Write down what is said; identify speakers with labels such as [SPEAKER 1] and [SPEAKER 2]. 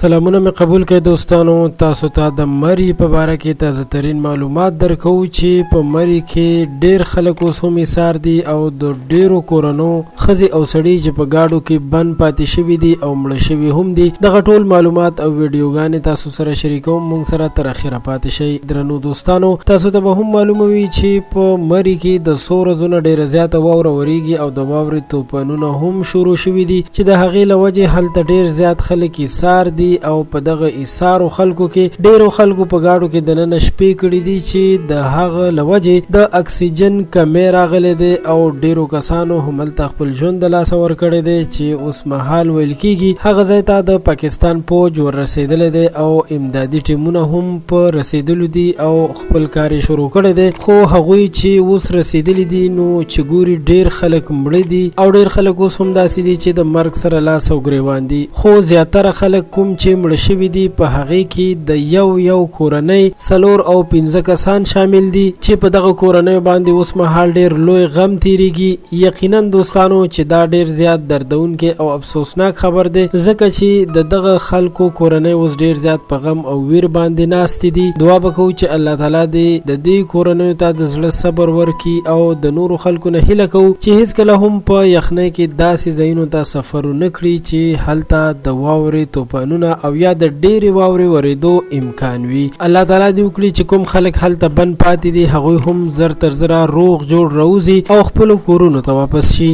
[SPEAKER 1] سلامونه مې قبول کړئ دوستانو، تاسو ته د مری په باره کې تازه ترین معلومات درکو چې په مری کې ډیر خلک اوس هم ایثار دي او د ډیرو کورونو ښځې او سړي چې په ګاډو کې بند پاتې شوي دي او مړه شوي هم دي. دغه ټول معلومات او ویډیوګانې تاسو سره شریکوم، موږ سره تر اخره پاتې شئ. درنو دوستانو، تاسو ته به هم معلومه وي چې په مری کې د څو ورځو نه ډیره زیاته واوره وریږي او د واورې طوفانونه هم شروع شوي دي چې د هغې له وجې هلته ډیر زیات خلک ایثار دي او په دغه ایثارو خلکو کې ډیرو خلکو په گاډو کې دننه شپې کړي دي چې د هغه لوجې د اکسیجن کمی راغلی دی او ډیرو کسانو هملته خپل ژوند د لاسه ورکړی دی چې اوس مهال ویل کیږي هغه ځای ته د پاکستان فوج ور رسیدلی دی او امدادي ټیمونه هم په رسیدلو دي او خپل کار شروع کړی دی. خو هغوی چې اوس رسیدلی دي نو چې ګوري ډیر خلک مړه دي او ډیر خلک اوس هم داسې دي چې د مرګ سره لاس او ګریوان دي. خو زیاتره خلک کوم چې مړه شوي دي په هغې کې د یو کورنۍ 4 او 5 کسان شامل دي چې په دغه کورنۍ باندې اوس مهال ډیر لوی غم تیریږي. یقینا دوستانو چې دا ډیر زیات دردونکی او افسوسناک خبر دی، ځکه چې د دغه خلکو کورنۍ اوس ډیر زیات په غم او ویر باندې ناستې دي. دعا وکړو چې الله تعالی دې د دې کورنۍ ته د زړه صبر ورکړي او د نورو خلکو نه هیله کوو چې هیڅکله هم په یخنۍ کې داسې ځایونو ته سفر ونه کړي چې هلته د واورې طوفانونه او یا د ډېرې واورې ورېدو امکان وي. الله تعالی دې وکړي چې کوم خلک هلته بند پاتې دي هغوی هم زر تر زره روغ جوړ راوځي او خپلو کورونو ته واپس شي.